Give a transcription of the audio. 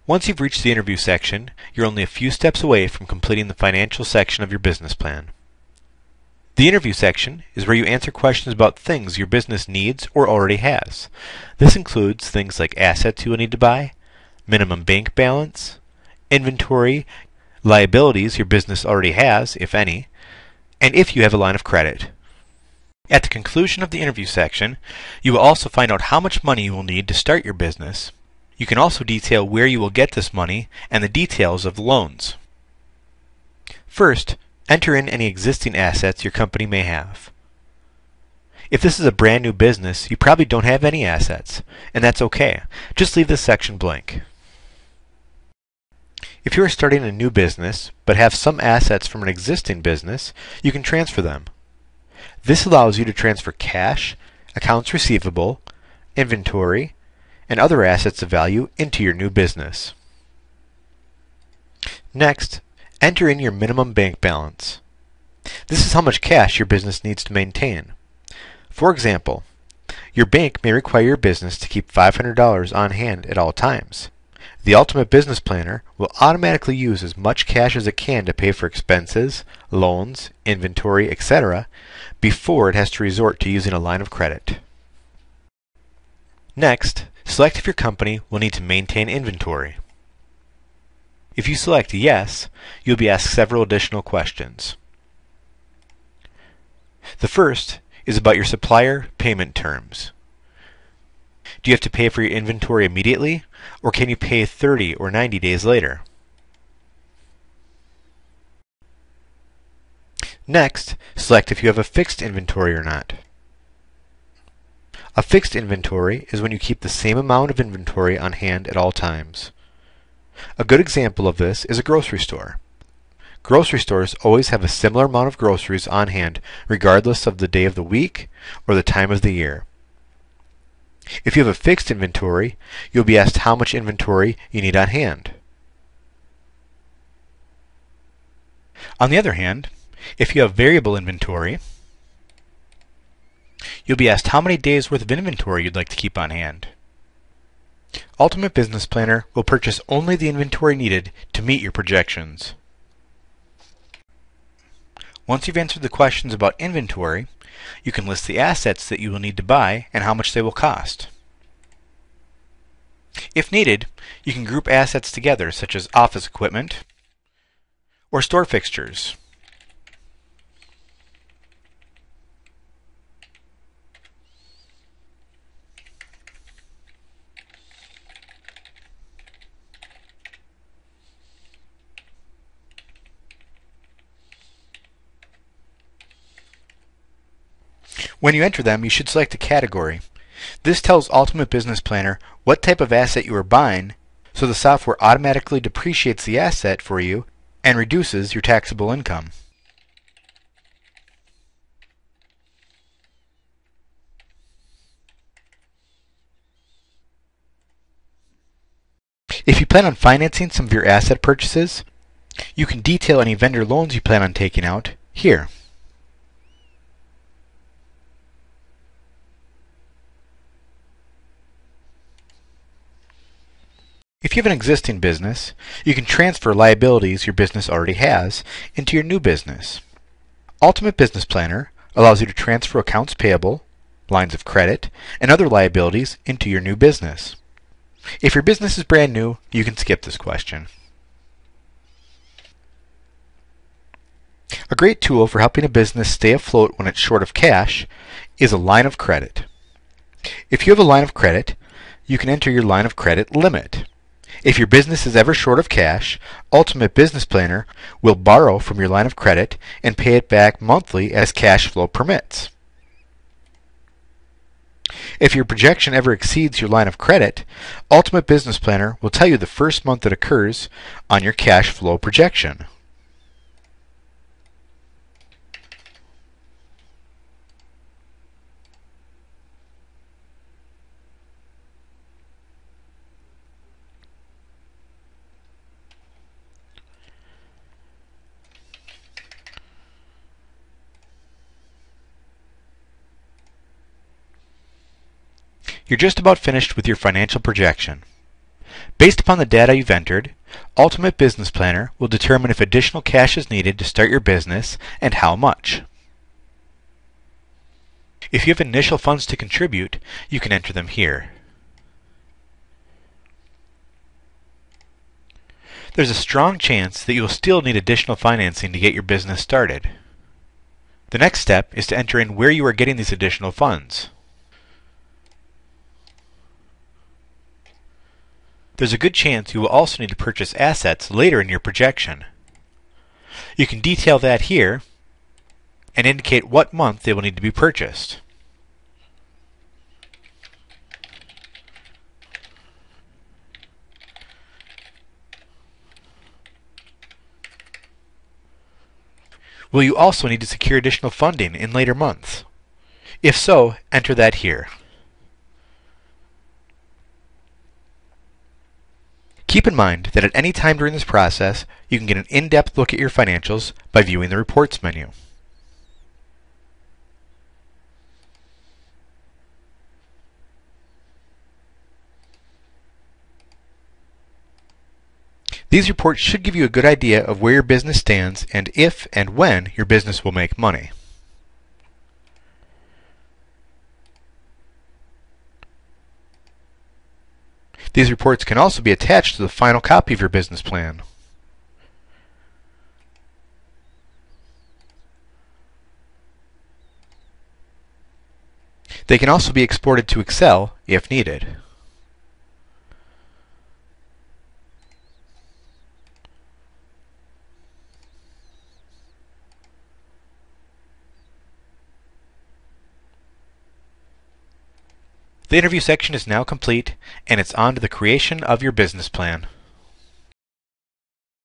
Once you've reached the interview section, you're only a few steps away from completing the financial section of your business plan. The interview section is where you answer questions about things your business needs or already has. This includes things like assets you will need to buy, minimum bank balance, inventory, liabilities your business already has, if any, and if you have a line of credit. At the conclusion of the interview section, you will also find out how much money you will need to start your business. You can also detail where you will get this money and the details of the loans. First, enter in any existing assets your company may have. If this is a brand new business, you probably don't have any assets, and that's okay. Just leave this section blank. If you are starting a new business but have some assets from an existing business, you can transfer them. This allows you to transfer cash, accounts receivable, inventory, and other assets of value into your new business. Next, enter in your minimum bank balance. This is how much cash your business needs to maintain. For example, your bank may require your business to keep $500 on hand at all times. The Ultimate Business Planner will automatically use as much cash as it can to pay for expenses, loans, inventory, etc. before it has to resort to using a line of credit. Next, select if your company will need to maintain inventory. If you select yes, you'll be asked several additional questions. The first is about your supplier payment terms. Do you have to pay for your inventory immediately, or can you pay 30 or 90 days later? Next, select if you have a fixed inventory or not. A fixed inventory is when you keep the same amount of inventory on hand at all times. A good example of this is a grocery store. Grocery stores always have a similar amount of groceries on hand regardless of the day of the week or the time of the year. If you have a fixed inventory, you'll be asked how much inventory you need on hand. On the other hand, if you have variable inventory, you'll be asked how many days worth of inventory you'd like to keep on hand. Ultimate Business Planner will purchase only the inventory needed to meet your projections. Once you've answered the questions about inventory, you can list the assets that you will need to buy and how much they will cost. If needed, you can group assets together such as office equipment or store fixtures. When you enter them, you should select a category. This tells Ultimate Business Planner what type of asset you are buying, so the software automatically depreciates the asset for you and reduces your taxable income. If you plan on financing some of your asset purchases, you can detail any vendor loans you plan on taking out here. If you have an existing business, you can transfer liabilities your business already has into your new business. Ultimate Business Planner allows you to transfer accounts payable, lines of credit, and other liabilities into your new business. If your business is brand new, you can skip this question. A great tool for helping a business stay afloat when it's short of cash is a line of credit. If you have a line of credit, you can enter your line of credit limit. If your business is ever short of cash, Ultimate Business Planner will borrow from your line of credit and pay it back monthly as cash flow permits. If your projection ever exceeds your line of credit, Ultimate Business Planner will tell you the first month it occurs on your cash flow projection. You're just about finished with your financial projection. Based upon the data you've entered, Ultimate Business Planner will determine if additional cash is needed to start your business and how much. If you have initial funds to contribute, you can enter them here. There's a strong chance that you will still need additional financing to get your business started. The next step is to enter in where you are getting these additional funds. There's a good chance you will also need to purchase assets later in your projection. You can detail that here and indicate what month they will need to be purchased. Will you also need to secure additional funding in later months? If so, enter that here. Keep in mind that at any time during this process, you can get an in-depth look at your financials by viewing the Reports menu. These reports should give you a good idea of where your business stands and if and when your business will make money. These reports can also be attached to the final copy of your business plan. They can also be exported to Excel if needed. The interview section is now complete, and it's on to the creation of your business plan.